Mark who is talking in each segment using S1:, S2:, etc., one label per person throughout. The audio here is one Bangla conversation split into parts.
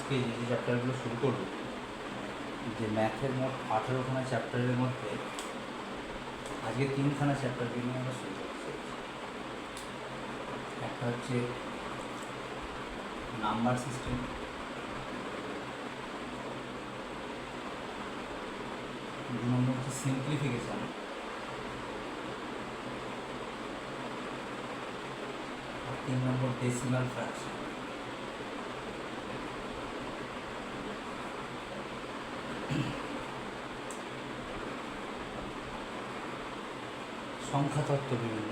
S1: আজকে যে চ্যাপ্টারগুলো শুরু করব, যে ম্যাথের মোট 18খানা চ্যাপ্টারের মধ্যে আজকে 3খানা চ্যাপ্টারকে নিয়ে আমরা শুরু করছি। একটা হচ্ছে নাম্বার সিস্টেম, দু নম্বর হচ্ছে সিম্পলিফিকেশান, আর 3 নম্বর ডেসিমাল ফ্র্যাকশন। সংখ্যা তত্ত্ব বিভিন্ন,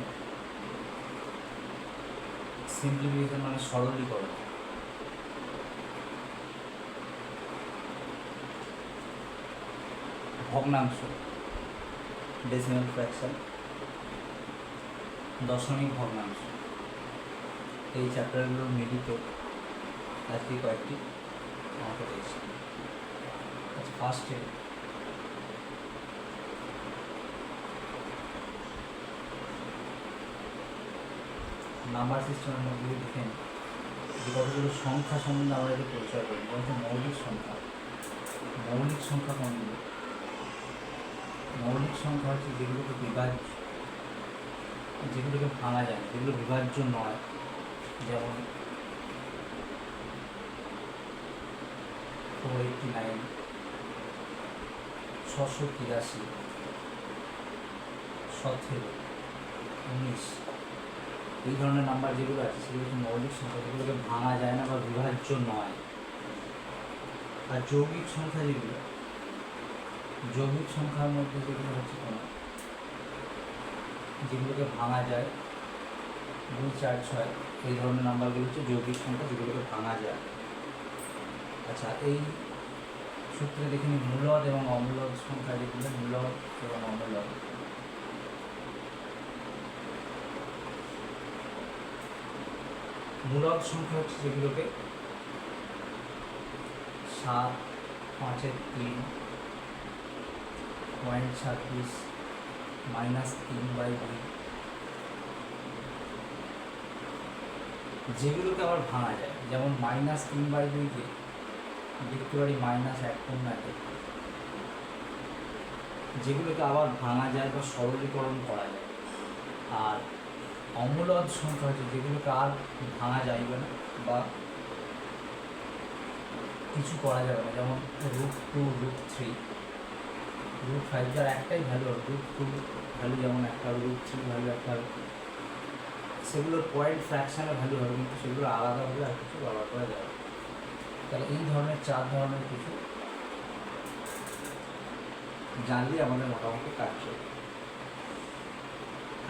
S1: সিম্পলিফিকেশান মানে সরলীকরণ, ভগ্নাংশ, ডেসিমাল ফ্র্যাকশন, দশমিক ভগ্নাংশ। এই চ্যাপ্টারগুলোর মিলিত আজকে কয়েকটি আমাকে দিয়েছি। আচ্ছা, ফার্স্টে নাম্বার সিস্টেমের মধ্যে দেখেন যে কতগুলো সংখ্যা সম্বন্ধে আমরা একটু পরিচয় করি। বলছে মৌলিক সংখ্যা। মৌলিক সংখ্যা কোনগুলো? মৌলিক সংখ্যা হচ্ছে যেগুলোকে বিভাজ্য, যেগুলোকে ভাঙা যায়, যেগুলো বিভাজ্য নয়। যেমন 489, 683, 17, 19, এই ধরনের নাম্বার যেগুলো আছে সেগুলো হচ্ছে মৌলিক সংখ্যা, যেগুলোকে ভাঙা যায় না বা বিভাজ্য নয়। আর যৌগিক সংখ্যা যেগুলো, যৌগিক সংখ্যার মধ্যে যেগুলো হচ্ছে কোনো যেগুলোকে ভাঙা যায়, 2, 4, 6, এই ধরনের নাম্বারগুলো হচ্ছে যৌগিক সংখ্যা, যেগুলোকে ভাঙা যায়। আচ্ছা, এই সূত্রে দেখে নিই মূলদ এবং অমূলদ সংখ্যা যেগুলো, মূলদ এবং অমূলদ। মূলদ সংখ্যা হচ্ছে যেগুলোকে 7, 5, 3, 0.26, -3/2, যেগুলোকে আবার ভাঙা যায়। যেমন -3/2কে লিখতে পারি -1.9, যেগুলোকে আবার ভাঙা যায় বা সরলীকরণ করা যায়। আর অমূলদ সংখ্যা হচ্ছে যেগুলোকে আর ভাঙা যাইবে না বা কিছু করা যাবে না। যেমন √2, √3, √5, যার একটাই ভ্যালু, √2 ভ্যালু যেমন একটা, √3 ভ্যালু একটা, সেগুলোর পয়েন্ট ফ্র্যাকশানের ভ্যালু হবে, কিন্তু সেগুলো আলাদাভাবে আর কিছু ব্যবহার করা যাবে। তাহলে এই ধরনের 4 ধরনের কিছু জানলে আমাদের মোটামুটি কাজ চলবে।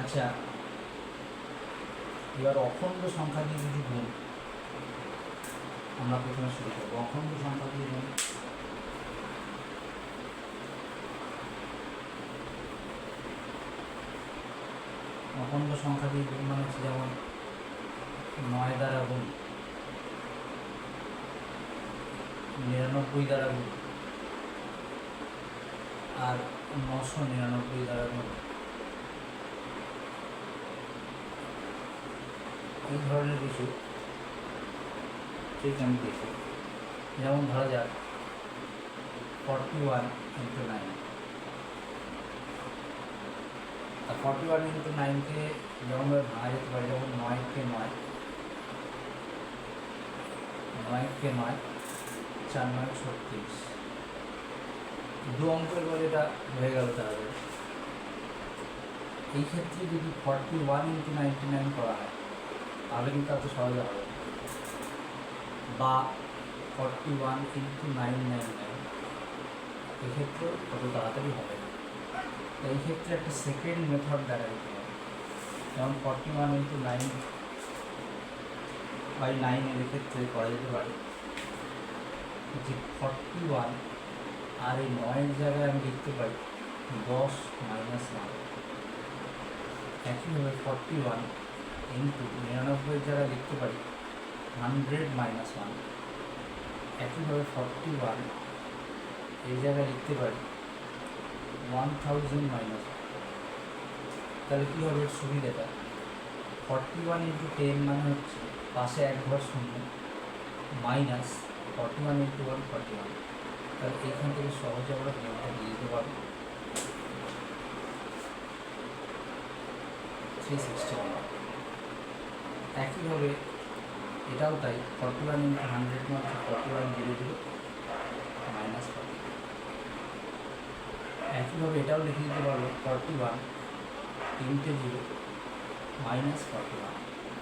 S1: আচ্ছা, এবার অখণ্ড সংখ্যা দিয়ে কিছু গুণ আমরা প্রথমে শুরু করবো। অখণ্ড সংখ্যা দিয়ে গুণ, অখণ্ড সংখ্যা দিয়ে গুণ মানে হচ্ছে যেমন 9 দ্বারা গুণ, 99 দ্বারা গুণ, আর 999 দ্বারা গুণ। এই ধরনের কিছু ঠিক আমি দেখি। যেমন ধরা যাক 41 × 9, আর 41 × 9কে যেমনভাবে ভাঙা যেতে পারে, যেমন 9কে 9, 9কে 9, 4, 9, 36, দু অঙ্কের পরে এটা হয়ে গেল তাহলে। এই ক্ষেত্রে যদি 41 × 99 করা হয় তাহলে কিন্তু এত সহজে হবে, বা 41 × 999, এক্ষেত্রে অত তাড়াতাড়ি হবে না। এই ক্ষেত্রে একটা সেকেন্ড মেথড দেখা যেতে পারে। যেমন 41 × 9/9 এর ক্ষেত্রে করা যেতে পারে যে 41 আর এই 9-এর জায়গায় আমি লিখতে পারি 10 - 9। একইভাবে 41 × 99-এর জায়গায় লিখতে পারি 100 - 1। একইভাবে 41 এই জায়গায় লিখতে পারি 1000 - 1। তাহলে কী হবে সুবিধাটা? 41 × 10 মানে হচ্ছে পাশে এক ঘর শূন্য, মাইনাস 41 ইন্টু 1 41, তাহলে এখান থেকে সহজে আমরা নিয়মটা দিয়ে দিতে পারবো 361। একইভাবে এটাও তাই, 41 ইন্টু 100 মাত্র 41 0 0 মাইনাস 40। একইভাবে এটাও লিখে দিতে পারবো 41 ইন্টু 0 মাইনাস 41।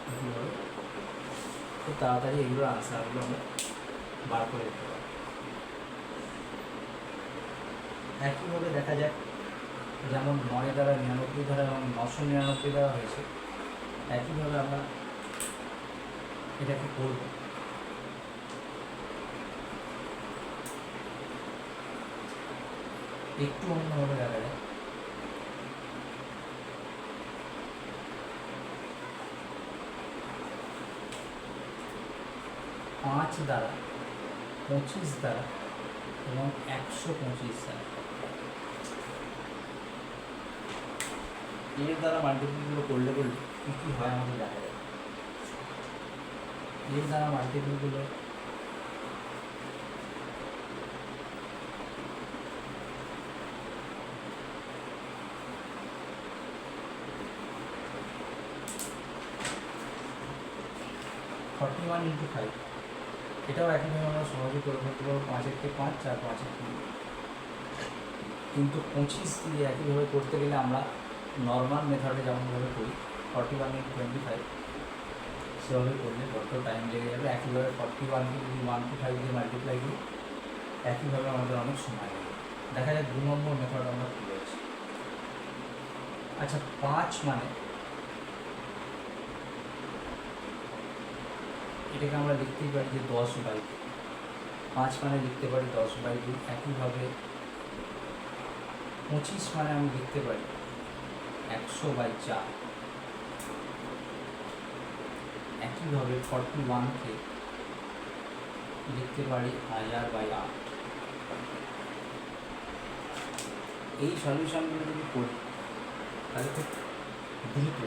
S1: একইভাবে খুব তাড়াতাড়ি এগুলোর আনসারগুলো আমরা বার করে দিতে পারি। একইভাবে দেখা যাক, যেমন 9 দ্বারা 99 দ্বারা এবং 999 দ্বারা হয়েছে, একইভাবে আমরা এটাকে করব। একটু অন্যভাবে দেখা যায়। 5 দ্বারা 25 দ্বারা এবং 125 দ্বারা এর দ্বারা মাল্টিপ্লগুলো করলে কী কী হয় আমাদের দেখা যায়। এর দ্বারা মাল্টিপ্লগুলো ফর্টি ওয়ান ইন্টু 5, এটাও একইভাবে আমরা সহজে করে ফেলতে পারবো। 5 × 5 4 5 × 2, কিন্তু 25 দিয়ে একইভাবে করতে গেলে আমরা নর্মাল মেথডে যেমনভাবে করি 41 × 25 সেভাবে করলে বড্ড টাইম লেগে যাবে। একইভাবে 41কে যদি 1 to 5 দিয়ে মাল্টিপ্লাই করি একইভাবে আমাদের অনেক সময় লাগে। দেখা যায় 2 নম্বর মেথড আমরা কী রয়েছে। আচ্ছা, 5 মানে এটাকে আমরা লিখতেই পারি যে 10/2। 5 মানে লিখতে পারি 10/2। একইভাবে 25 মানে আমি লিখতে পারি 100/4। একইভাবে 41কে লিখতে পারি 1000/8। এই সলিউশনগুলো যদি করি তাহলে খুব দ্রুত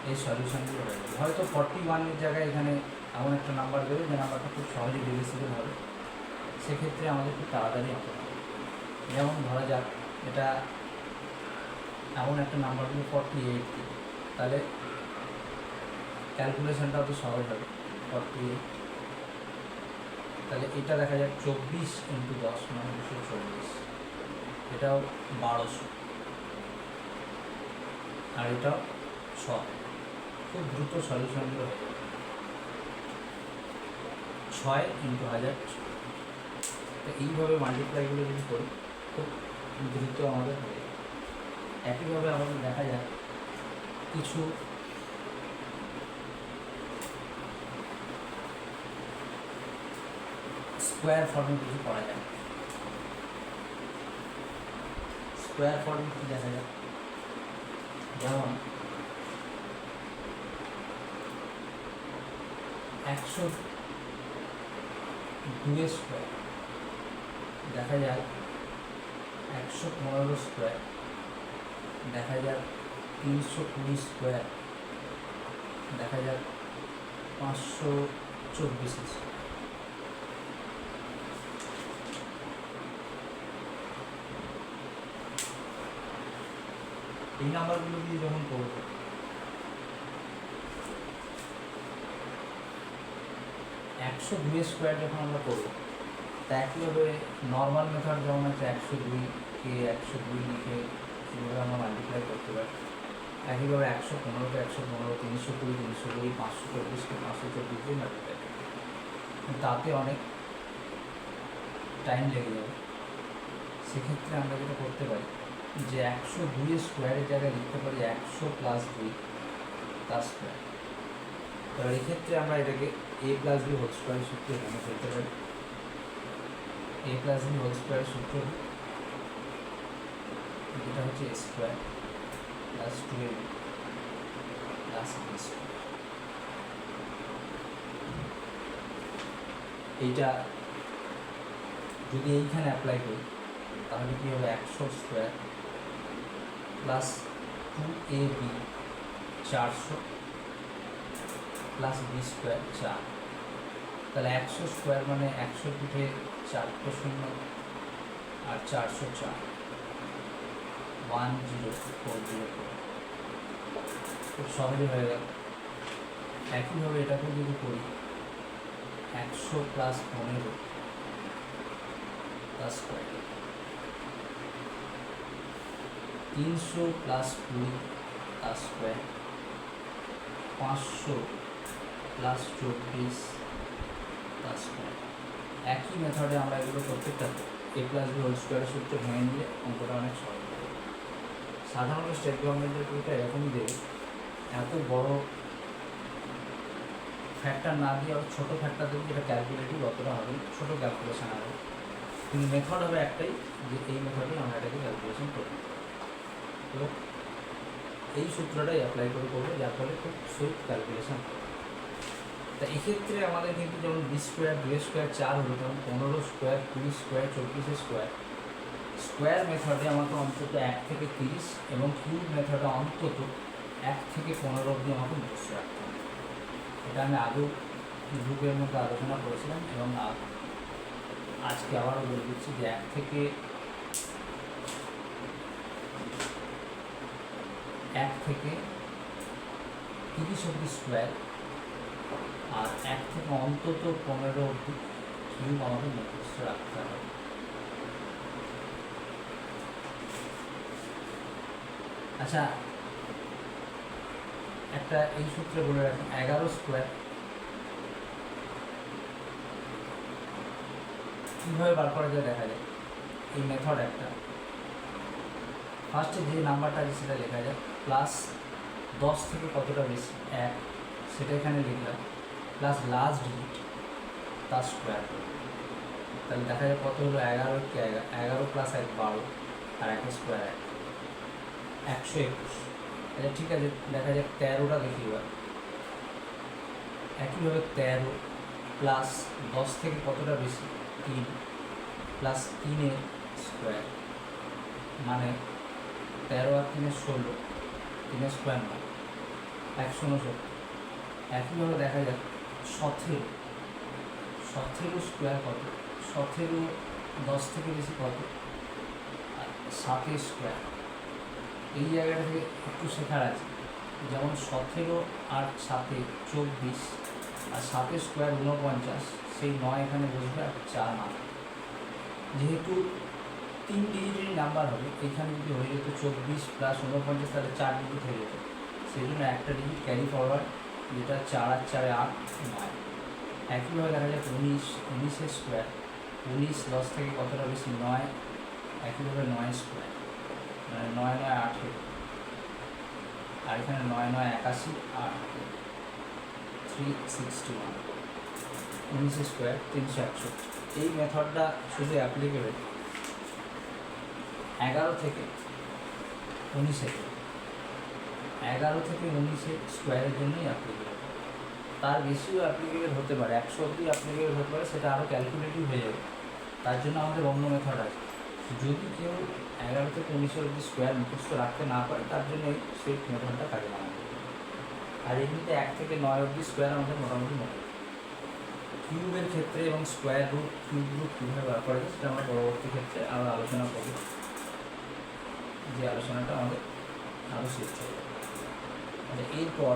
S1: এই সলিউশনগুলো হয়ে যাবে। হয়তো 41-এর জায়গায় এখানে এমন একটা নাম্বার দেবে যে নাম্বারটা খুব সহজেই ডিভিজিবল হবে, সেক্ষেত্রে আমাদের খুব তাড়াতাড়ি হতে হবে। যেমন ধরা যাক এটা এমন একটা নাম্বার দিল 48 দিয়ে, তাহলে ক্যালকুলেশনটাও তো সহজ হবে। 48, তাহলে এটা দেখা যাক 24 × 10 মানে 224, এটাও 1200, আর এটাও 6। খুব দ্রুত সলিউশনগুলো হয়ে যাবে। 6 × 1000। তো এইভাবে মাল্টিপ্লাইগুলো যদি করি খুব দ্রুত আমাদের হয়ে যাবে। একইভাবে আমাদের দেখা যায় কিছু স্কোয়ার ফর্মে কিছু করা যায়। স্কোয়ার ফর্মে কি দেখা যায়, যেমন 102 স্কোয়ার দেখা যায় 115 স্কোয়ার দেখা যাক 320 স্কোয়ার দেখা যাক 524 স্কোয়ার। এই নাম্বারগুলো দিয়ে যখন করবো 102 স্কোয়ার যখন আমরা করবো, তা একইভাবে নর্মাল মেথড যেমন আছে 102কে 102 লিখে কীভাবে আমরা মাল্টিপ্লাই করতে পারি, একইভাবে 115কে 115, 320 320, 524কে 524 দিয়ে মাল্টিপ্লাই করতে পারি। তাতে অনেক টাইম লেগে যাবে। সেক্ষেত্রে আমরা যেটা করতে পারি যে 102 স্কোয়ারের জায়গায় লিখতে পারি 100 + 2 তার স্কোয়ার। এবার এক্ষেত্রে আমরা এটাকে a + b হোল স্কোয়ারের সূত্রে এখানে ফেলতে পারি। a + b হোল স্কোয়ারের সূত্র এটা হচ্ছে a square + 2ab + b square. এইটা যদি এইখানে অ্যাপ্লাই করি তাহলে কী হবে, 100 স্কোয়ার + 2ab 400 + b স্কোয়ার 4। তাহলে 100 স্কোয়ার মানে 100 পিঠে 4 শূন্য আর 404, 10404, খুব সহজে হয়ে গেল। একইভাবে এটাকে যদি করি 100 plus 15 plus square, 300 plus 20 plus square, 500 plus 24 plus square. একই মেথডে আমরা এগুলো প্রত্যেকটা এ প্লাস বি হোল স্কোয়ারের সূত্রে ভেঙে নিলে অঙ্কটা অনেক সহজ হবে। সাধারণত স্টেট গভর্নমেন্টের বইটা এরকমই দেবে, এত বড় ফ্যাক্টর না দিয়ে আরও ছোটো ফ্যাক্টর দেবে, যেটা ক্যালকুলেটিভ অতটা হবে, ছোটো ক্যালকুলেশন হবে, কিন্তু মেথড হবে একটাই, যে এই মেথডেই আমরা এটাকে ক্যালকুলেশন করব। তো এই সূত্রটাই অ্যাপ্লাই করে করবো, যার ফলে খুব সুইট ক্যালকুলেশন হবে। তা এক্ষেত্রে আমাদের কিন্তু যেমন 20 স্কোয়ার 2 স্কোয়ার 4 হলো, তেমন 15 স্কোয়ার 20 স্কোয়ার 24 স্কোয়ার, স্কোয়ার মেথডে আমাকে অন্তত 1 থেকে 30 এবং কিউব মেথডে অন্তত 1 থেকে 15 অবধি আমাকে মুখস্থ রাখতে হবে। এটা আমি আগেও গ্রুপের মধ্যে আলোচনা করেছিলাম এবং আজকে আবারও বলে দিচ্ছি যে 1 থেকে 30 অবধি স্কোয়ার আর 1 থেকে অন্তত 15 অবধি কিউব আমাকে মুখস্থ রাখতে হবে। আচ্ছা, একটা এই সূত্রে বলে রাখুন, 11 স্কোয়ার কীভাবে বার করা যায় দেখা যায়। এই মেথড একটা, ফার্স্টে যে নাম্বারটা আছে সেটা লেখা যায়, প্লাস 10 থেকে কতটা বেশি 1 সেটা এখানে লিখলাম, প্লাস লাস্ট ডিজিট তার স্কোয়ার। তাহলে দেখা যায় কত হলো, 11 প্লাস 1 12 আর 1 স্কোয়ার 121। আচ্ছা ঠিক আছে, দেখা যাক 13টা দেখি এবার। একইভাবে 13 প্লাস 10 থেকে কতটা বেশি 3 প্লাস 3 স্কোয়ার, মানে 13 আর 3 16, 3 স্কোয়ার নয় 169। একইভাবে দেখা যাক 17 স্কোয়ার কত, 17 10 থেকে বেশি কত 7 স্কোয়ার। এই জায়গাটা থেকে একটু শেখার আছে, যেমন 17 আর 7 24 আর 7 স্কোয়ার 49, সেই 9 এখানে বসবে আর 4 মাত্র। যেহেতু 3 ডিজিটেরই নাম্বার হবে, এখানে যদি হয়ে যেত 24 প্লাস 49 তাহলে 4 ডিজিট হয়ে যেত, সেই জন্য একটা ডিজিট ক্যারি ফরওয়ার্ড, যেটা 4 আর 4 8 9। একইভাবে দেখা যায় 19 স্কোয়ার, 19 10 থেকে কতটা বেশি 9, একইভাবে 9 স্কোয়ার মানে 9 9 18, আর এখানে 9 9 81 আর 361, 19 স্কোয়ার 361। এই মেথডটা শুধু অ্যাপ্লিকেবল 11 থেকে 19, 11 থেকে 19 স্কোয়ারের জন্যই অ্যাপ্লিকেবল। তার বেশিও অ্যাপ্লিকেবল হতে পারে, 100 অবধি অ্যাপ্লিকেবল হতে পারে, সেটা আরও ক্যালকুলেটিভ হয়ে যাবে। তার জন্য আমাদের অন্য মেথড আছে। যদি কেউ 11 থেকে 19 অবধি স্কোয়ার মুখস্থ রাখতে না পারে, তার জন্য এই সুইট মেথডটা কাজে লাগানো। আর এমনিতে 1 থেকে 9 অবধি স্কোয়ার আমাদের মোটামুটি মনে। কিউবের ক্ষেত্রে এবং স্কোয়ার রুট কিউব রুট কীভাবে বার করা যায় সেটা আমরা পরবর্তী ক্ষেত্রে আরও আলোচনা করব, যে আলোচনাটা আমাদের আরও শেষ হয়ে যাবে। আচ্ছা, এরপর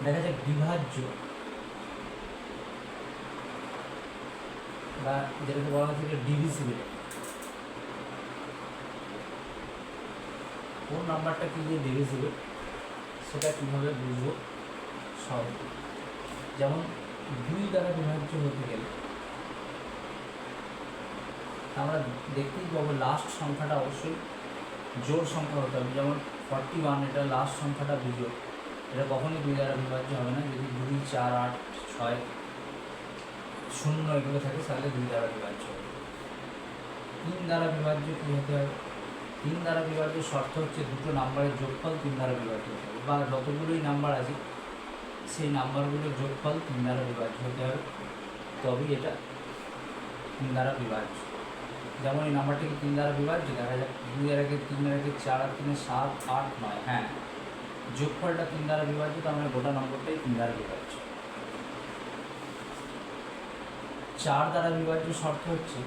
S1: দেখা যায় বিভাজ্য বা যেটাকে বলা হচ্ছে ডিভিজিবল, কোন নাম্বারটা কী দিয়ে ডিভিজিবল সেটা কীভাবে বুঝবো সহজ। যেমন 2 দ্বারা বিভাজ্য হতে গেলে আমরা দেখতেই পাবো লাস্ট সংখ্যাটা অবশ্যই জোড় সংখ্যা হতে হবে। যেমন 41, এটা লাস্ট সংখ্যাটা বিজোড়, এটা কখনোই 2 দ্বারা বিভাজ্য হবে না। যদি 2 4 8 6 0 এগুলো থাকে তাহলে 2 দ্বারা বিভাজ্য হবে। 3 দ্বারা বিভাজ্য কী হতে হবে, 3 দ্বারা বিভাজ্য শর্ত হচ্ছে দুটো নাম্বারের যোগফল 3 দ্বারা বিভাজ্য হতে হবে, বা যতগুলোই নাম্বার আছে সেই নাম্বারগুলোর যোগফল 3 দ্বারা বিভাজ্য হতে হবে, তবেই এটা 3 দ্বারা বিভাজ্য। যেমন এই নাম্বারটিকে 3 দ্বারা বিভাজ্য, দেখা যাক 2 এর আগে 3 এর আগে 4 আর 3 7 8 9, হ্যাঁ যোগফলটা 3 দ্বারা বিভাজ্য, তার মানে গোটা নম্বরটাই 3 দ্বারা বিভাজ্য। 4 দ্বারা বিভাজ্য শর্ত হচ্ছে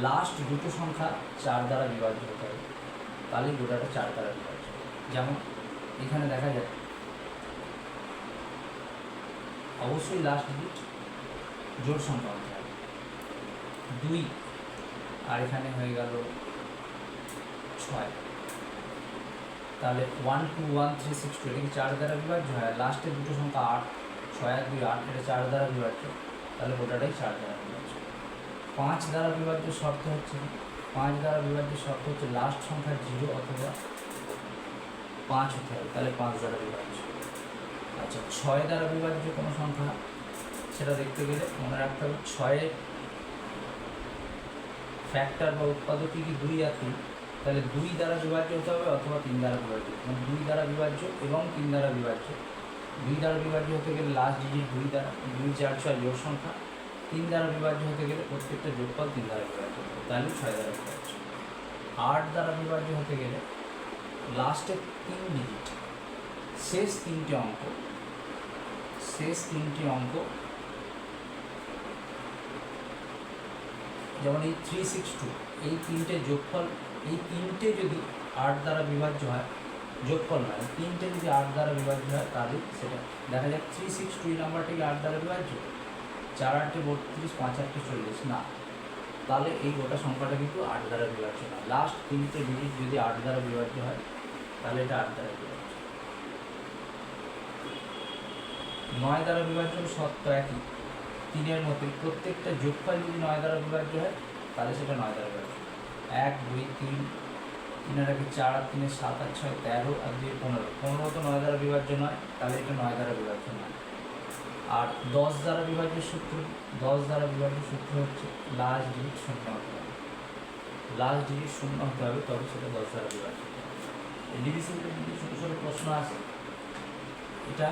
S1: লাস্ট দুটো সংখ্যা 4 দ্বারা বিভাজ্য হতে হবে, তাহলে গোটাটা 4 দ্বারা বিভাজ্য। যেমন এখানে দেখা যায় অবশ্যই লাস্ট ডিজিট জোড় সংখ্যা হতে হবে 2, আর এখানে হয়ে গেল 6, তাহলে 1 2 1 3 6 2 এটা কি 4 দ্বারা বিভাজ্য? হয় লাস্টের দুটো সংখ্যা 8, 6 আর 2 8, এটা 4 দ্বারা বিভাজ্য, তাহলে গোটাটাই 4 দ্বারা বিভাজ্য। 5 দ্বারা বিভাজ্য শর্ত হচ্ছে 5 দ্বারা বিভাজ্য শর্ত হচ্ছে লাস্ট সংখ্যা 0 অথবা 5 হতে হবে, তাহলে 5 দ্বারা বিভাজ্য। আচ্ছা 6 দ্বারা বিভাজ্য কোনো সংখ্যা সেটা দেখতে গেলে মনে রাখতে হবে 6-এর ফ্যাক্টর বা উৎপাদক কি 2 আর 3, তাহলে 2 দ্বারা বিভাজ্য হতে হবে অথবা 3 দ্বারা বিভাজ্য, মানে 2 দ্বারা বিভাজ্য এবং 3 দ্বারা বিভাজ্য। 2 দ্বারা বিভাজ্য হতে গেলে লাস্ট ডিজিট 2 দ্বারা, 2 4 6 জোড় সংখ্যা। 3 দ্বারা বিভাজ্য হতে গেলে প্রত্যেকটা যোগফল 3 দ্বারা বিভাজ্য হবে, তাহলে 6 দ্বারা বিভাজ্য। 8 দ্বারা বিভাজ্য হতে গেলে লাস্টের 3 ডিজিট, শেষ 3টে অঙ্ক, যেমন এই 362, এই 3টে যোগফল, এই 3টে যদি 8 দ্বারা বিভাজ্য হয়, যোগফল নয় 3টে যদি 8 দ্বারা বিভাজ্য হয়, তাহলে সেটা দেখা যাক 362 নাম্বারটা কি 8 দ্বারা বিভাজ্য? 4 8 32, 5 8 40 না, তাহলে এই গোটা সংখ্যাটা কিন্তু 8 দ্বারা বিভাজ্য না। লাস্ট 3টে ডিজিট যদি 8 দ্বারা বিভাজ্য হয়, তাহলে এটা 8 দ্বারা বিভাজ্য। 9 দ্বারা বিভাজ্য শর্ত একই, 3-এর মতোই প্রত্যেকটা যোগফল যদি 9 দ্বারা বিভাজ্য হয়, তাহলে সেটা 9 দ্বারা বিভাজ্য। 1 2 3, 3 এর আগে 4 আর 3 7 আর 6 13 আর 2 15, 15 তো 9 দ্বারা বিভাজ্য নয়, তাহলে এটা 9 দ্বারা বিভাজ্য নয়। আর 10 দ্বারা বিভাজ্য সূত্র, 10 দ্বারা বিভাজ্য সূত্র হচ্ছে লাস্ট ডিজিট 0 হতে হবে, লাস্ট ডিজিট 0 হতে হবে, তবে সেটা 10 দ্বারা বিভাজ্য। ডিভিশনটা যদি ছোটো ছোটো প্রশ্ন আসে, এটা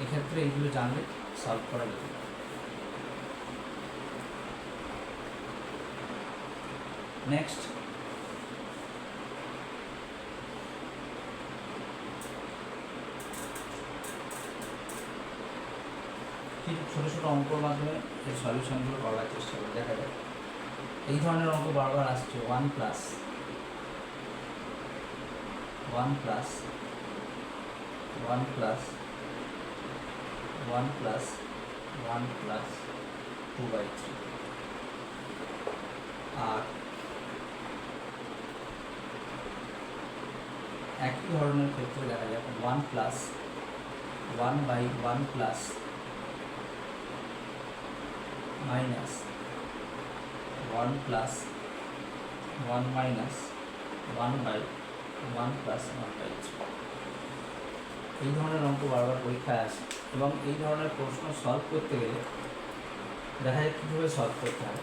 S1: এক্ষেত্রে এইগুলো জানলে সলভ করা যেতে পারে। নেক্সট কিছু ছোটো ছোটো অঙ্কর মাধ্যমে এই সলিউশনগুলো করার চেষ্টা করে দেখা যায়। এই ধরনের অঙ্ক বারবার আসছে, 1 plus 1 plus 1 plus 1 plus 1 plus 2/3, আর একই ধরনের ক্ষেত্রে দেখা যায় 1 plus 1/1 plus minus 1 plus 1 minus 1/1 plus 1/3। এই ধরনের অঙ্ক বারবার পরীক্ষায় আসে, এবং এই ধরনের প্রশ্ন সলভ করতে গেলে দেখা যায় কীভাবে সলভ করতে হয়।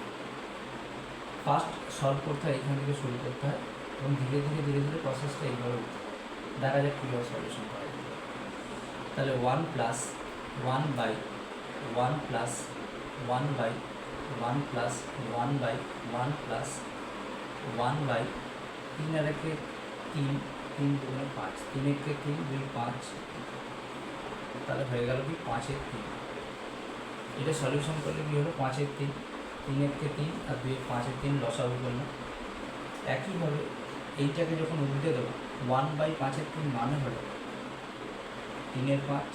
S1: ফার্স্ট সলভ করতে হয়, এখান থেকে শুরু করতে হয়, এবং ধীরে ধীরে ধীরে ধীরে প্রসেসটা এইভাবে দেখা যায় কীভাবে সলিউশন করা যায়। তাহলে 1 প্লাস 1/1 প্লাস 1/1 প্লাস 1/1 প্লাস 1/3 আর একে 3, 3 2 5, 3 একে 3 2 5, তাহলে হয়ে গেল কি 5-এর 3। এটা সলিউশন করলে কী হলো 5-এর 3, 3 একে 3 আর 2 5-এর 3 লসাগু করলাম। একইভাবে এইটাকে যখন উল্টে দেবো, 1/5-এর 3 মানে হলো 3-এর 5।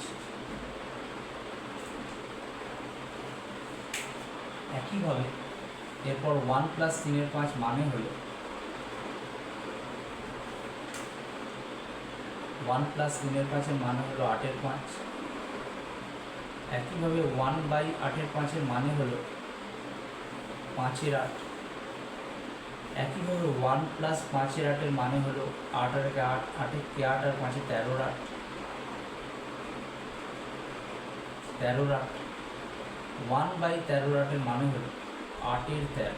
S1: একইভাবে এরপর 1 প্লাস 3-এর 5 মানে হলো 1 প্লাস 3-এর 5-এর মানে হলো 8-এর 5। একইভাবে 1/8-এর 5-এর মানে হলো 5-এর 8। একইভাবে 1 প্লাস 5-এর 8-এর মানে হলো 8 আর 8, 8-এ 8 আর 5-এ 13-এর 8, 13-এর 8। 1/13-এর 8-এর মানে হলো 8-এর 13,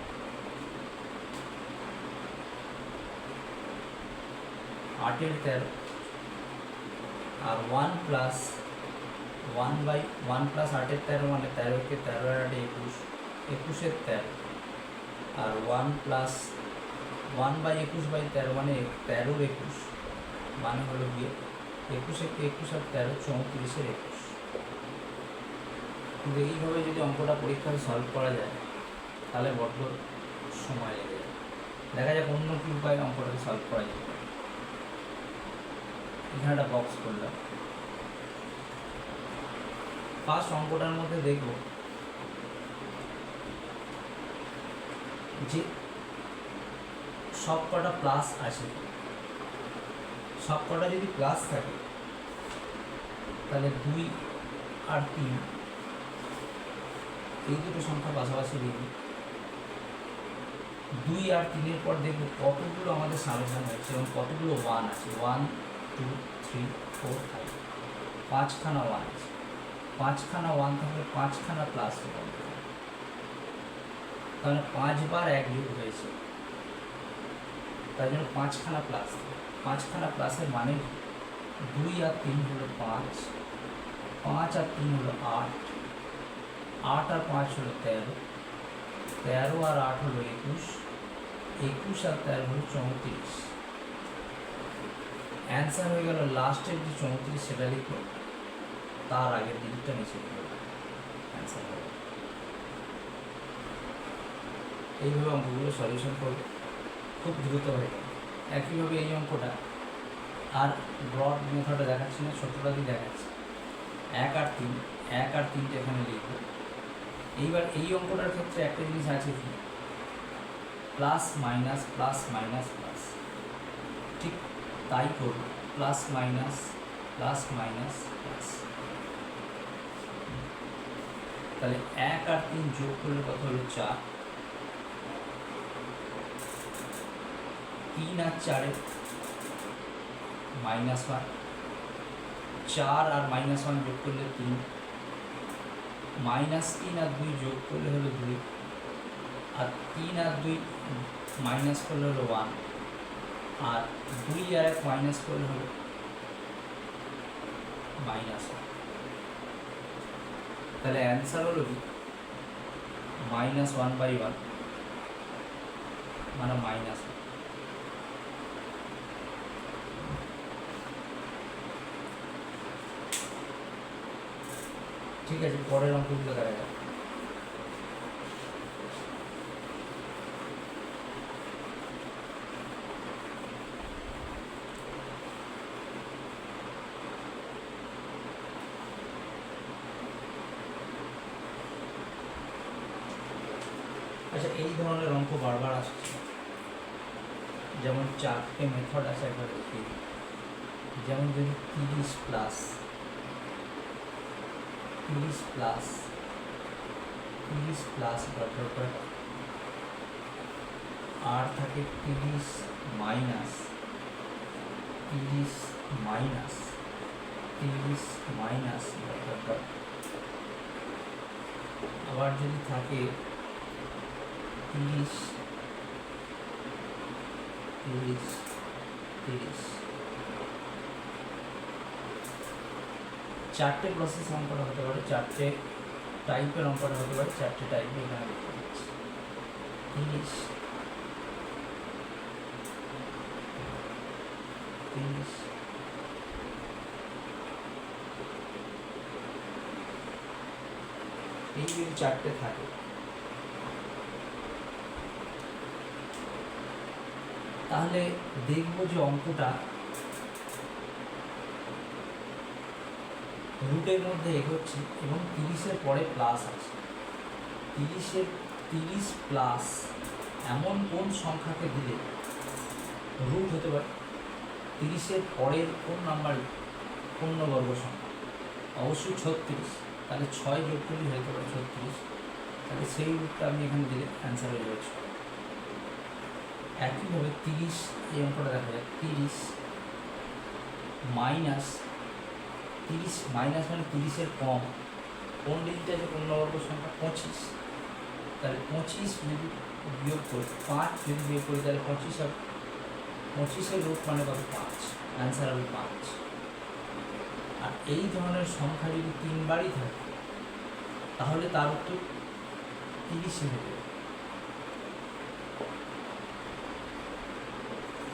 S1: 8-এর 13। আর 1 প্লাস 1/1 প্লাস 8-এর 13 মানে 13 একে 13 আর 8 21, 21-এর 13, আর 1 প্লাস 1/21/13 মানে 13/21 মানে হলো গিয়ে 21 আর 13 34 21। কিন্তু এইভাবে যদি অঙ্কটা পরীক্ষায় সলভ করা যায় তাহলে বড্ড সময় লেগে যায়। দেখা যাক অন্য কি উপায়ে অঙ্কটাকে সলভ করা যেতে পারে। এখানে একটা বক্স করলাম। ফার্স্ট অঙ্কটার মধ্যে দেখব যে সব কটা প্লাস আছে। সব কটা যদি প্লাস থাকে তাহলে 2 আর 3 এই দুটো সংখ্যা পাশাপাশি লিখি। 2 আর 3-এর পর দেখব কতগুলো আমাদের সামেশন হয়েছে এবং কতগুলো 1 আছে। 1 2 3 4 5 5খানা 1 আছে। 5খানা 1 থাকলে 5খানা প্লাস হবে, তাহলে 5 বার 1 যোগ হয়েছে, তাই জন্য 5খানা প্লাস। 5খানা প্লাসের মানে 2 আর 3 হলো 5, 5 আর 3 হলো 8, 8 আর 5 হলো 13, 13 আর 8 হলো 21, 21 আর 13 হলো 34। অ্যান্সার হয়ে গেল লাস্টের যে 34 সেটা লিখো, তার আগের দিকটা নিচে লিখো, অ্যান্সার হবে। এইভাবে অঙ্কগুলো সলিউশন করবে খুব দ্রুত হয়ে যাবে। একইভাবে এই অঙ্কটা আর ব্রড মেথডে দেখাচ্ছি না, ছোটটা দিয়ে দেখাচ্ছি। 1 আর 3, 1 আর 3টে এখানে লিখবো। এইবার এই অঙ্কটার ক্ষেত্রে একটা জিনিস আছে কি, plus minus plus minus plus, ঠিক তাই করব, plus minus plus minus plus. তাহলে 1 আর 3 যোগ করলে কত হলো 4, 3 আর 4 -1, 4 আর -1 যোগ করলে 3, -3 আর 2 যোগ করলে হলো 2, আর 3 আর 2 মাইনাস করলে হলো 1, আর 2 আর 1 মাইনাস করলে হলো -1। তাহলে অ্যান্সার হলো কি -1/1 মানে -1। ঠিক আছে, পরের অঙ্কগুলো দেখা যাক। আচ্ছা, এই ধরনের অঙ্ক বারবার আসছে, যেমন 4টে মেথড আছে একবার দেখি। যেমন যদি 30 প্লাস আর থাকে 30 মাইনাস 30 মাইনাস 30 মাইনাস, আবার যদি থাকে 30 30 30, 4টে প্রসেস অঙ্কটা হতে পারে, 4টে টাইপের অঙ্কটা হতে পারে, 4টে টাইপে এখানে লিখতে পারছি। 30 30 এই যদি 4টে থাকে তাহলে দেখব যে অঙ্কটা রুটের মধ্যে এগোচ্ছে এবং 30-এর পরে প্লাস আছে। 30 প্লাস এমন কোন সংখ্যাকে দিলে রুট হতে পারে? 30-এর পরের কোন নাম্বার পূর্ণবর্গ সংখ্যা? অবশ্যই 36। তাহলে 6 যোগ করলে হতে পারে 36, তাহলে সেই রুটটা আমি এখানে দিলে অ্যান্সার হয়ে যাবে 6। একইভাবে 30, এই অঙ্কটা দেখা যায় 30 মাইনাস মানে 30-এর কম কোন ডিজিট আছে পূর্ণবর্গ সংখ্যা? 25। তাহলে 25 যদি বিয়োগ করি, 5 যদি বিয়োগ করি তাহলে 25 আর 25-এর রুট মানে কত? 5, অ্যান্সার হবে 5। আর এই ধরনের সংখ্যা যদি 3 বারই থাকে তাহলে তার উত্তর 30 হয়ে যাবে।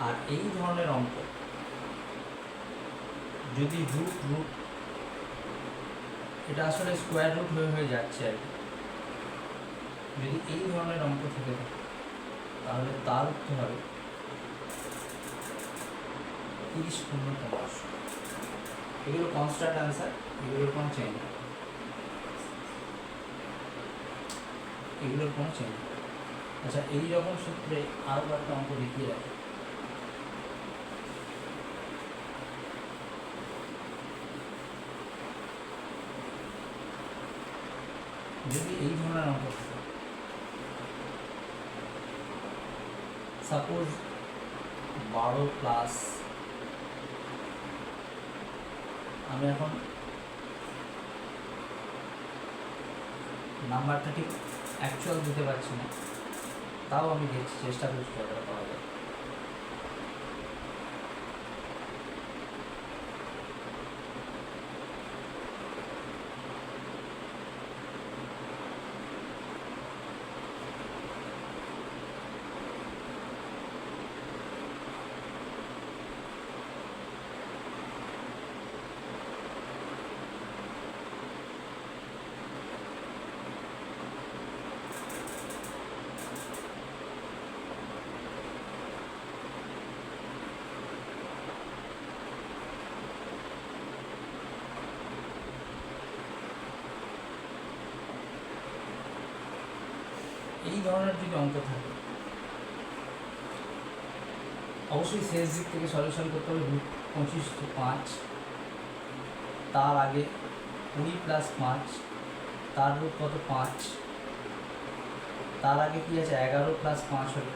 S1: আর এই ধরনের অঙ্ক যদি রুট এটা আসলে স্কোয়ার রুট হয়ে যাচ্ছে আর কি, যদি এই ধরনের অঙ্ক থেকে থাকে তাহলে তার উত্তর হবে 30 পূর্ণ 15। এগুলো কনস্ট্যান্ট অ্যান্সার, এগুলোর কোনো চেঞ্জ নেই, এগুলোর কোনো চেঞ্জ নেই। আচ্ছা, এই রকম সূত্রে আরও একটা অঙ্ক দেখিয়ে রাখি। যদি এই ধরনের অঙ্ক থাকে, সাপোজ 12 প্লাস, আমি এখন নাম্বারটা ঠিক অ্যাকচুয়াল দিতে পারছি না, তাও আমি দেখছি, চেষ্টা করছি কতটা পাওয়া যায়। এই ধরনের যদি অঙ্ক থাকে, অবশ্যই শেষ দিক থেকে সলিউশন করতে হবে। 25 + 5, তার আগে 20 + 5, তার রুট কত 5, তার আগে কি আছে 11 + 5 হলো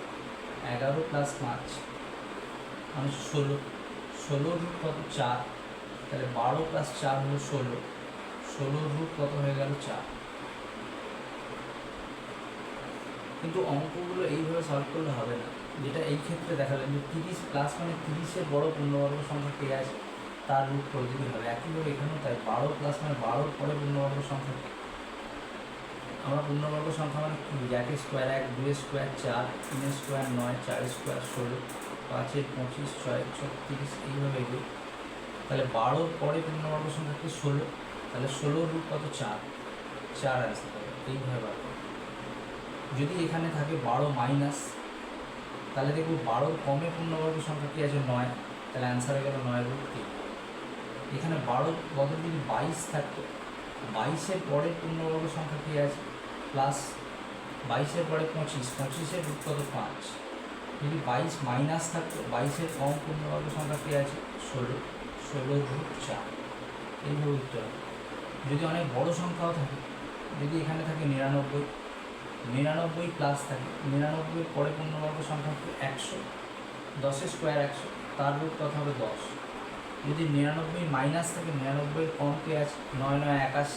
S1: 11 + 5 মানে 16, 16 রুট কত 4, তাহলে 12 + 4 হলো 16, 16 রুট কত হয়ে গেল 4। কিন্তু অঙ্কগুলো এইভাবে সলভ করলে হবে না, যেটা এই ক্ষেত্রে দেখালেন যে 30 প্লাস মানে 30-এর বড় পূর্ণবর্গ সংখ্যা কে আছে তার রুট করে দিতে হবে। একইভাবে এখানেও তাই 12 প্লাস মানে 12-র পরে পূর্ণবর্গ সংখ্যা, আমরা পূর্ণবর্গ সংখ্যা মানে কি বুঝি, 1 স্কোয়ার 1, 2 স্কোয়ার 4, 3 স্কোয়ার 9, 4 স্কোয়ার 16, 5 25, 6 36, এইভাবে এগুলো। তাহলে 12-র পরে পূর্ণবর্গ সংখ্যা কি 16, তাহলে 16 রুট কত 4, 4 আসতে হবে। এইভাবে বার করো। যদি এখানে থাকে 12 মাইনাস, তাহলে দেখব 12-র কমে পূর্ণবর্গ সংখ্যা কী আছে 9, তাহলে অ্যান্সার হয়ে গেল 9/3। এখানে 12 বদল যদি 22 থাকতো, 22-এর পরে পূর্ণবর্গ সংখ্যা কী আছে প্লাস, 22-এর পরে 25, 25-এর রুট কত 5। যদি 22 মাইনাস থাকতো, 22-এর কম পূর্ণবর্গ সংখ্যা কী আছে 16, 16 রুট 4। এইভাবে উত্তর হবে। যদি অনেক বড় সংখ্যাও থাকে, যদি এখানে থাকে 99, 99 প্লাস থাকে, 99-এর পরে পূর্ণবর্গ সংখ্যা 100, 10 স্কোয়ার 100, তার রুট কত হবে 10। যদি 99 মাইনাস থাকে, 99-এর কম কে আছে 9 9 81,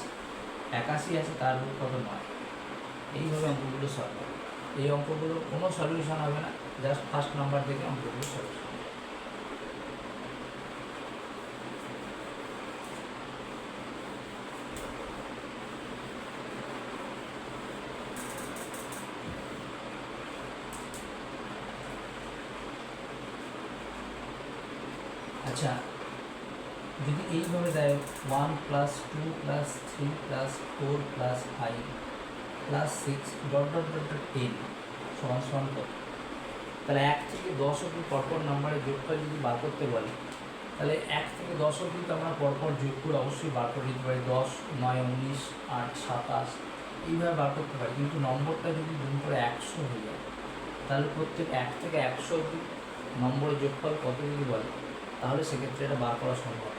S1: 81 আছে, তার রুট কত 9। এইভাবে অঙ্কগুলো সলভ হবে। এই অঙ্কগুলো কোনো সলিউশন হবে না, জাস্ট ফার্স্ট নাম্বার থেকে অঙ্কগুলো সলিউশন। আচ্ছা, যদি এইভাবে দেয় 1 + 2 + 3 + 4 + 5 + 6 ... 10 সমান কত, তাহলে 1 থেকে 10 অবধি পরপর নাম্বারের যোগফল যদি বার করতে বলে, তাহলে 1 থেকে 10 অবধি তো আমরা পরপর যোগ করে অবশ্যই বার করে দিতে পারি। 10, 9, 19, 8, 27 এইভাবে বার করতে পারি। কিন্তু নম্বরটা যদি গুণ করে 100 হয়ে যায়, তাহলে প্রত্যেক 1 থেকে 100 অবধি নম্বরের যোগফল কত যদি বলে, তাহলে সেক্ষেত্রে এটা বার করা সম্ভব।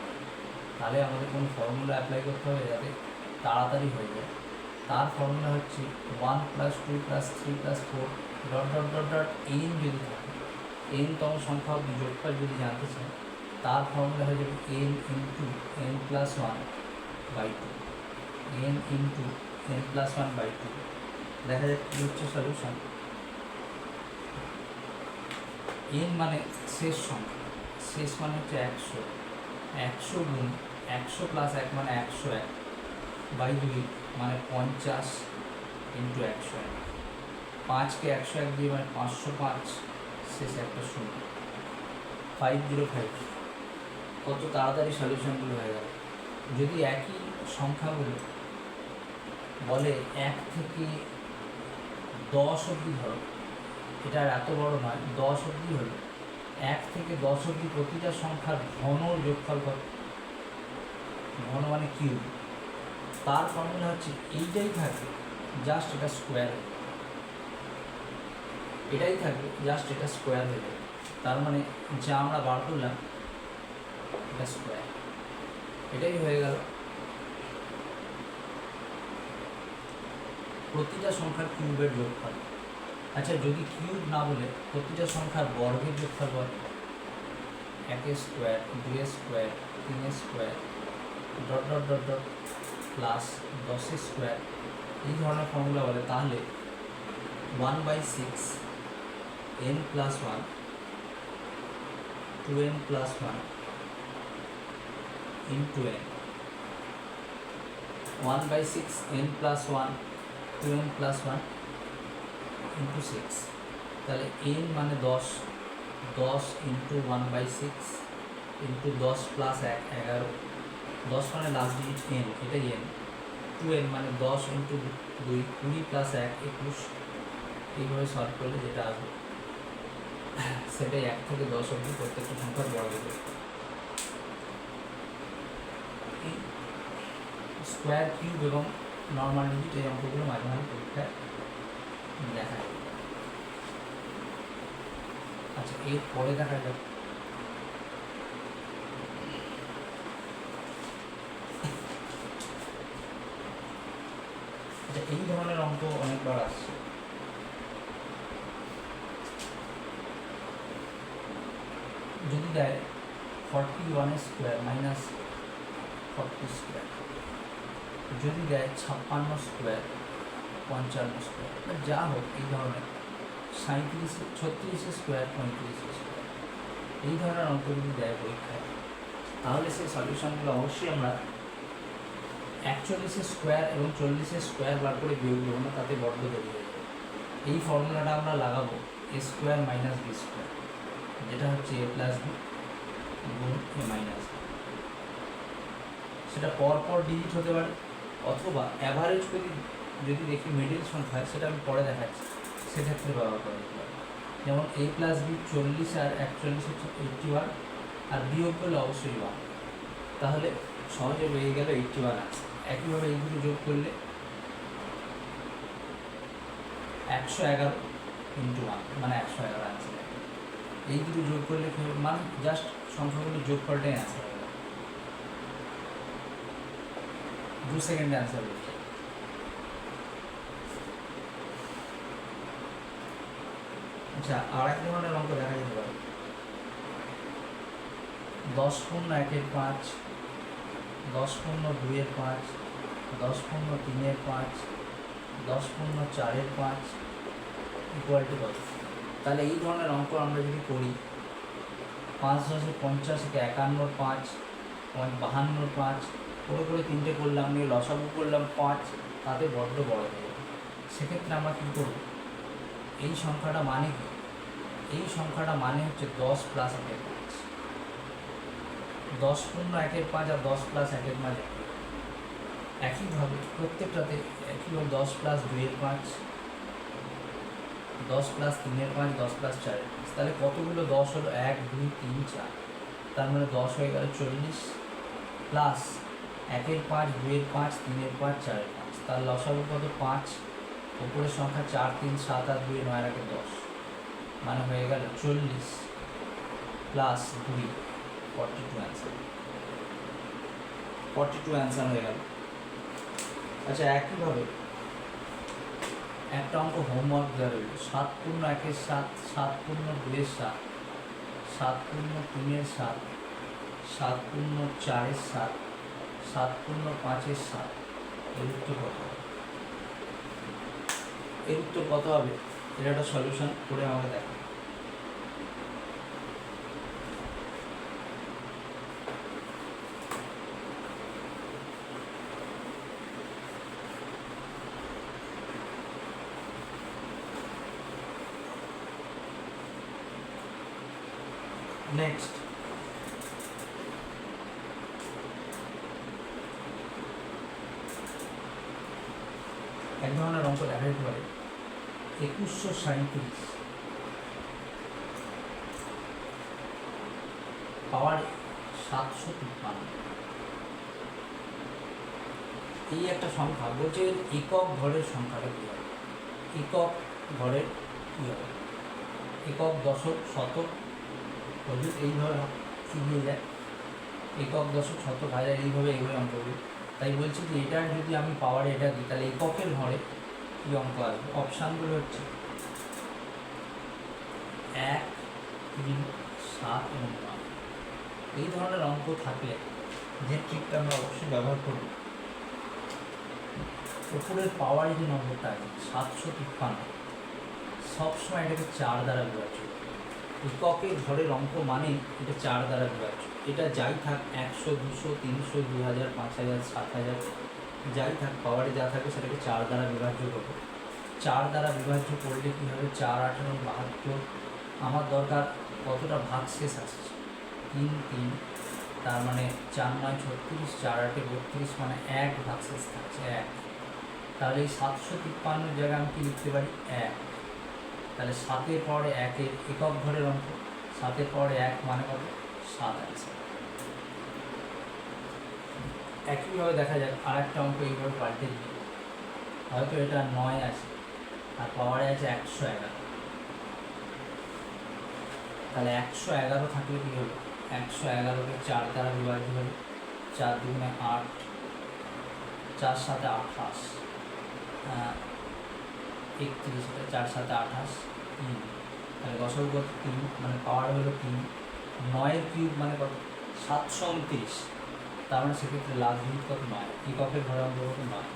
S1: তাহলে আমাদের কোনো ফর্মুলা অ্যাপ্লাই করতে হবে যাতে তাড়াতাড়ি হয়ে যায়। তার ফর্মুলা হচ্ছে 1 + 2 + 3 + 4 ... n যদি থাকে, n-তম সংখ্যা অবধি যোগফল যদি জানতে চাই, তার ফর্মুলা হয়ে যাবে n × n + 1/2, n × n + 1/2। দেখা যাক কী হচ্ছে সলিউশন। n মানে শেষ সংখ্যা, শেষ মানে হচ্ছে 100, 100 গুণ 100 + 1 মানে 101/2 মানে 50 × 101। 5-কে 101 দিয়ে মানে 505, শেষে একটা 0। 505। কত তাড়াতাড়ি সলিউশনগুলো হয়ে গেল। যদি একই সংখ্যাগুলো বলে 1 থেকে 10 অবধি ধরো, এটা আর এত বড় নয়, 10 অবধি হলো, 1 থেকে 10 অবধি প্রতিটা সংখ্যার ঘন যোগফল কত? ঘন মানে কিউব। তার ফর্মুলা হচ্ছে এইটাই থাকবে, জাস্ট এটা স্কোয়ার, এটাই থাকবে, জাস্ট এটা স্কোয়ার হয়ে যাবে। তার মানে যা আমরা বার করলাম এটা স্কোয়ার, এটাই হয়ে গেল প্রতিটা সংখ্যার কিউবের যোগফল। আচ্ছা, যদি কিউব না বলে প্রতিটা সংখ্যার বর্গের যোগফল বলে, 1 square, 2 square, 3 square, dot dot dot dot plus 10 square, এই ধরনের ফর্মুলা বলে, তাহলে 1/6 n plus 1, 2n plus 1 into n, 1/6 n plus 1, 2n plus 1 into 6। তাহলে n মানে 10, 10 ইন্টু 1/6 ইন্টু 10 প্লাস 1, 11, 10 মানে লাস্ট ডিজিট n, এটাই n, 2n মানে 10 ইন্টু 2, 20 প্লাস 1, 21। এইভাবে সলভ করলে যেটা আসবে সেটাই 1 থেকে 10 অবধি প্রত্যেকটা সংখ্যার বর্গের যোগফল। স্কোয়ার, কিউব এবং নর্মাল ডিজিট এই অঙ্কগুলো মাঝে মাঝে পরীক্ষায় দেখা যায়। আচ্ছা, এর পরে দেখা যাক এই ধরনের অঙ্ক অনেকবার আসছে। যদি দেয় 41 স্কোয়ার মাইনাস 40 স্কোয়ার, যদি দেয় 56 স্কোয়ার, 55 স্কোয়ার, যা হোক এই ধরনের 36 স্কোয়ার, 35 স্কোয়ার, এই ধরনের অঙ্ক যদি দেয় পরীক্ষায়, তাহলে সেই সলিউশনগুলো অবশ্যই আমরা 41 স্কোয়ার এবং 40 স্কোয়ার বার করে বিয়োগ দেবো না, তাতে বড্ড দেরি হয়ে যাবে। এই ফর্মুলাটা আমরা লাগাবো এ স্কোয়ার মাইনাস বি স্কোয়ার, যেটা হচ্ছে এ প্লাস বি গুণ এ মাইনাস বি। সেটা পরপর ডিজিট হতে পারে, অথবা অ্যাভারেজ করে যদি দেখি মিডিল সংখ্যা, সেটা আমি পরে দেখাচ্ছি, সেক্ষেত্রে ব্যবহার করা যেতে পারে। যেমন এ প্লাস বি 40 আর 41 হচ্ছে 81, আর বিয়োগ করলে অবশ্যই 1, তাহলে সহজে বেরিয়ে গেল 81 আছে। একইভাবে এই দুটো যোগ করলে 111 ইন্টু 1 মানে 111 আছে। এই দুটো যোগ করলে মানে জাস্ট সংখ্যাগুলো যোগ করলেই অ্যান্সার হবে, 2 সেকেন্ডে অ্যান্সার হয়ে যায়। আচ্ছা, আর এক ধরনের অঙ্ক দেখা যেতে পারে 10 পূর্ণ 1-এর 5, 10 পূর্ণ 2-এর 5, 10 পূর্ণ 3-এর 5, 10 পূর্ণ 4-এর 5 ইকুয়াল টু কত? তাহলে এই ধরনের অঙ্ক আমরা যদি করি, 5 10 50, 51 5, 52 5 করে করে 3টে করলাম, নিয়ে লসাগু করলাম 5, তাতে বড্ড বড় হয়ে যাবে। সেক্ষেত্রে আমরা কী করব? এই সংখ্যাটা মানে কি? এই সংখ্যাটা মানে হচ্ছে 10 প্লাস 1-এর 5, 10 পূর্ণ 1-এর 5 আর 10 প্লাস 1-এর 5 একইভাবে প্রত্যেকটাতে একইভাবে 10 প্লাস 2-এর 5, 10 প্লাস 3-এর 5, 10 প্লাস 4-এর 5। তাহলে কতগুলো 10 হলো? 1 2 3 4, তার মানে 10 হয়ে গেল 40, প্লাস 1-এর 5, 2-এর 5, 3-এর 5, 4-এর 5, তার লসাগু কত? 5, উপরের সংখ্যা 4 3 7 আর 2 9 আর 10, মানে হয়ে গেল 40 প্লাস 2 42 অ্যান্সার, 42 অ্যান্সার হয়ে গেল। আচ্ছা, একইভাবে একটা অঙ্ক হোমওয়ার্ক দেওয়া রইল, 7 পূর্ণ 1-এর 7, 7 পূর্ণ 2-এর 7, 7 পূর্ণ 3-এর 7, 7 পূর্ণ 4-এর 7, 7 পূর্ণ 5-এর 7, এর উত্তর কত হবে? এর উত্তর কত হবে? এটা একটা সলিউশন করে আমাকে দেখা। নেক্সট এক ধরনের অঙ্ক দেখা যেতে পারে 2137 পাওয়ার 753। এই একটা সংখ্যা বলছে একক ঘরের সংখ্যাটা কী হবে, একক ঘরের কী হবে, একক দশক শতক অযুত এইভাবে এগিয়ে যায়, একক দশক শতক হাজার এইভাবে অঙ্কগুলো। তাই বলছি যে এটা যদি আমি পাওয়ারে এটা দিই তাহলে এককের ঘরে কী অঙ্ক আসবে। অপশানগুলো হচ্ছে 1, 3, 7 এবং 9। এই ধরনের অঙ্ক থাকলে যে ট্রিকটা আমরা অবশ্যই ব্যবহার করব, উপরের পাওয়ারে যে নম্বরটা আছে 753 সবসময় এটাকে 4 দ্বারা বিভাজ্য। এককের ঘরের অঙ্ক মানে এটা 4 দ্বারা বিভাজ্য। এটা যাই থাক 100, 200, 300, 2000, 5000, 7000 যাই থাক পাওয়ারে যা থাকে সেটাকে 4 দ্বারা বিভাজ্য করবো। 4 দ্বারা বিভাজ্য করলে কী হবে, 4, 8, 72। আমার দরকার কতটা ভাগশেষ আসছে, 3, 3, তার মানে 4, 9, 36, 4, 8, 32, মানে 1 ভাগশেষ থাকছে 1। তাহলে এই 753 জায়গায় আমি কি লিখতে পারি 1। তাহলে 7-এর পরে 1-এর একক ঘরের অঙ্ক, 7-এর পরে 1 মানে কত 7 আছে। একইভাবে দেখা যাক আর একটা অঙ্ক এইভাবে পাল্টে দিই, হয়তো এটা 9 আছে আর পাওয়ারে আছে 111। তাহলে 111 থাকলে কী হলো, 111কে 4 দ্বারা বিভাজ্য হলো, 4 দুগুণে 8, 4 7 28, 31, 4 7 28, 3। তাহলে গসাগু কত 3, মানে পাওয়ার হলো 3। 9-এর কিউব মানে কত 729, তার মানে সেক্ষেত্রে লাস্ট ডিজিট কত 9, এককের ঘরের অঙ্ক কত 9।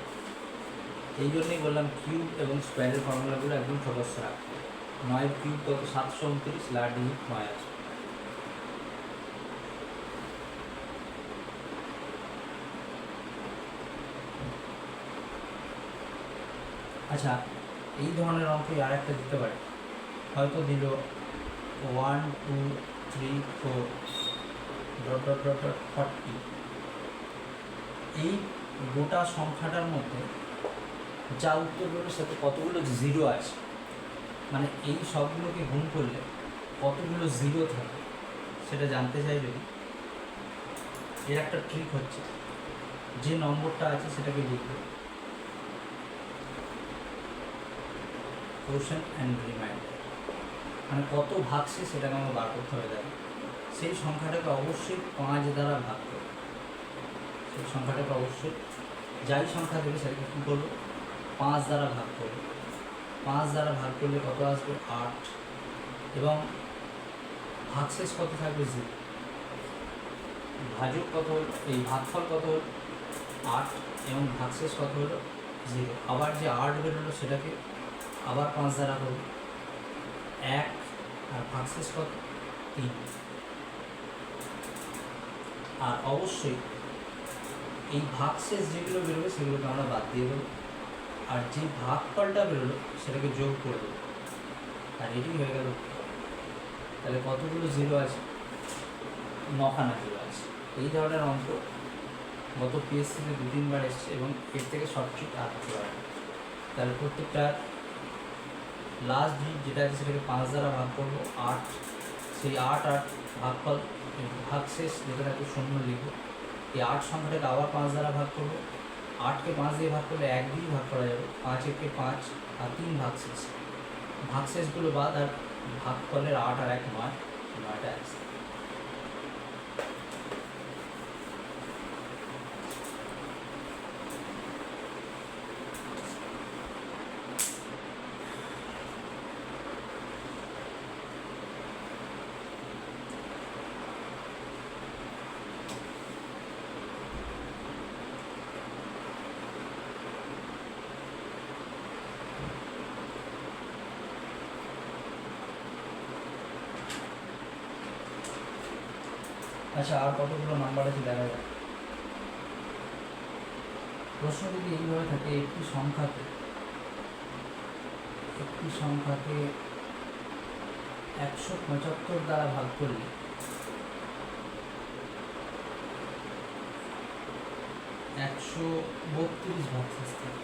S1: এই জন্যই বললাম কিউব এবং স্কোয়ারের ফর্মুলাগুলো একদম সদস্য রাখতে। 9-এর কিউব কত 729, লাস্ট ডিজিট 9 আছে। আচ্ছা, এই ধরনের অঙ্কে আর একটা দিতে পারে, হয়তো দিল 1, 2, 3, 4 ... 40। এই গোটা সংখ্যাটার মধ্যে যা উত্তর বেরোবে সাথে কতগুলো জিরো আছে, মানে এই সবগুলোকে গুণ করলে কতগুলো জিরো থাকে সেটা জানতে চাই। যদি এর একটা ট্রিক হচ্ছে, যে নম্বরটা আছে সেটাকে লিখবে কোশ্চেন অ্যান্ড রিমাইন্ডার, মানে কত ভাগছে সেটাকে আমরা বার করতে হবে। দেয় সেই সংখ্যাটাকে অবশ্যই 5 দ্বারা ভাগ করবে। সেই সংখ্যাটাকে অবশ্যই যাই সংখ্যা দেবে সেটাকে কী করবো 5 দ্বারা ভাগ করবে। 5 দ্বারা ভাগ করলে কত আসবে 8, এবং ভাগশেষ কত থাকবে 0। ভাজক কত হল, এই ভাগফল কত হল 8, এবং ভাগশেষ কত হলো 0। আবার যে 8 বেরোলো সেটাকে আবার 5 দ্বারা করবে 1, আর ভাগশেষ কত 3। আর অবশ্যই এই ভাগশেষ যেগুলো বেরোবে সেগুলোকে আমরা বাদ দিয়ে দেবো, আর যে ভাগফলটা বেরোলো সেটাকে যোগ করে দেবো, আর এটি হয়ে গেল। তাহলে কতগুলো জিরো আছে 9খানা জিরো আছে। এই ধরনের অঙ্ক গত পিএসসিতে 2-3 বার এসছে, এবং এর থেকে শর্ট ট্রিক আর হতে পারে। তাহলে প্রত্যেকটা লাস্ট ডিজিট যেটা আছে সেটাকে 5 দ্বারা ভাগ করবো 8, সেই 8 আর ভাগফল ভাগশেষ যেটা থাকে 0 লিখবো। এই 8 সংখ্যাটাকে আবার 5 দ্বারা ভাগ করবো, 8কে 5 দিয়ে ভাগ করলে 1 দিয়ে ভাগ করা যাবে, 5 একে 5, আর 3 ভাগশেষ। ভাগশেষগুলো বাদ, আর ভাগফলের 8 আর 1 9, 9টা আছে। আচ্ছা, আর কতগুলো নাম্বার আছে দেখা যায়। প্রশ্ন যদি এইভাবে থাকে, একটি সংখ্যাকে 175 দ্বারা ভাগ করলে 132 ভাগশেষ থাকে।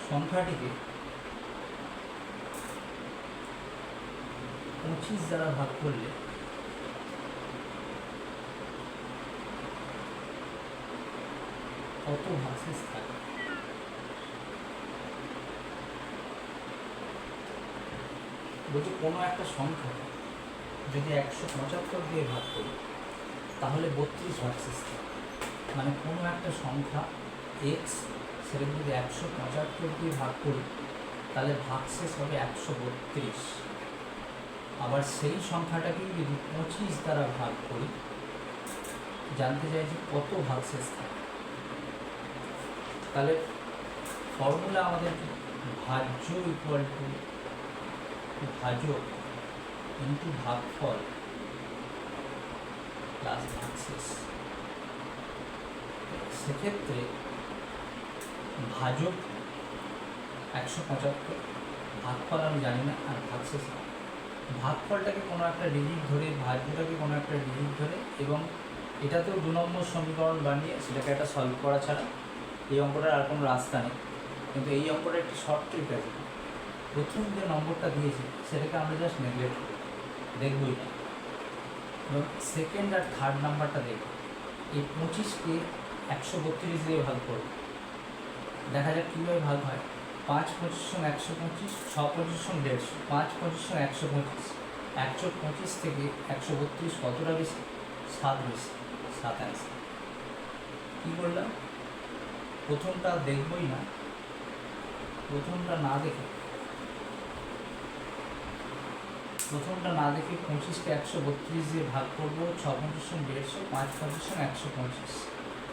S1: সংখ্যাটিকে 25 দ্বারা ভাগ করলে কত ভাগশেষ থাকে? বলছি কোনো একটা সংখ্যা যদি 175 দিয়ে ভাগ করি তাহলে 32 ভাগশেষ থাকে। মানে কোনো একটা সংখ্যা এক্স, সেটাকে যদি 175 দিয়ে ভাগ করি তাহলে ভাগশেষ হবে 132। আবার সেই সংখ্যাটাকেই যদি 25 দ্বারা ভাগ করি, জানতে চাই যে কত ভাগশেষ থাকে। তাহলে ফর্মুলা আমাদের ভাজ্য ইকুয়াল টু ভাজক ইন্টু ভাগফল প্লাস ভাগশেষ। সেক্ষেত্রে ভাজক 175, ভাগফল আমি জানি না, আর ভাগশেষ ভাগফলটাকে কোনো একটা ডিজিট ধরে, ভাজ্যটাকে কোনো একটা ডিজিট ধরে, এবং এটাতেও 2 নম্বর সমীকরণ বানিয়ে সেটাকে একটা সলভ করা ছাড়া এই অঙ্কটার আর কোনো রাস্তা নেই। কিন্তু এই অঙ্কটা একটি শর্ট ট্রিক আছে, প্রথম যে নম্বরটা দিয়েছে সেটাকে আমরা জাস্ট নেগলেক্ট করি, দেখবই না, এবং সেকেন্ড আর থার্ড নাম্বারটা দেখব। এই 25কে 132 দিয়ে ভাগ করব, দেখা যাক কীভাবে ভাগ হয়। 5 25 125, 6 25 150, 5 25 125, 125 থেকে 132 কতটা বেশি? 7 বেশি, 7 অ্যান্সার। কী করলাম? প্রথমটা দেখবই না, প্রথমটা না দেখে 25কে 132 দিয়ে ভাগ করবো, 6 25 150, 5 25 125,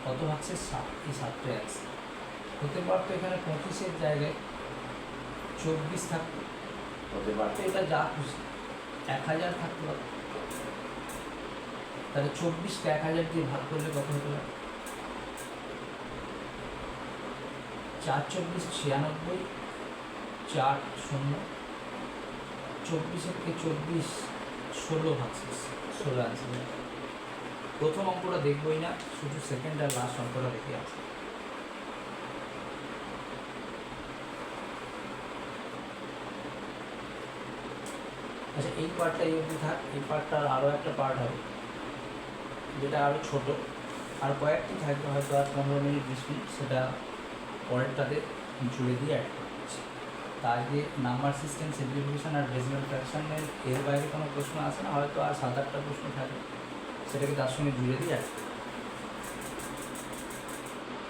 S1: কত ভাগশেষ? 7। এই 7টা অ্যান্সার হতে পারতো। এখানে 25-এর জায়গায় 24 থাকতো, হতে পারতো এটা যা খুশি 1000 থাকতে পারত। তাহলে 24কে 1000 দিয়ে ভাগ করলে কত হতে পারে? 4 24 96, 4 0, 24-এর থেকে 24 16 ভাগশেষ, 16 অ্যান্সার। প্রথম অঙ্কটা দেখবই না, শুধু সেকেন্ড আর লাস্ট অঙ্কটা দেখে আছে। আচ্ছা, এই পার্টটা এই অবধি থাক। এই পার্টটার আরও একটা পার্ট হবে যেটা আরও ছোট, আর কয়েকটি থাকবে, হয়তো আর 15 মিনিট 20 মিনিট, সেটা পরেরটাতে জুড়ে দিয়ে অ্যাড করছি। তা আজকে নাম্বার সিস্টেম, সিম্পলিফিকেশন আর ডেসিমাল ফ্র্যাকশনের এর বাইরে কোনো প্রশ্ন আসে না, হয়তো আর 7-8টা প্রশ্ন থাকে, সেটাকে তার সঙ্গে জুড়ে দিয়ে অ্যাড করছি।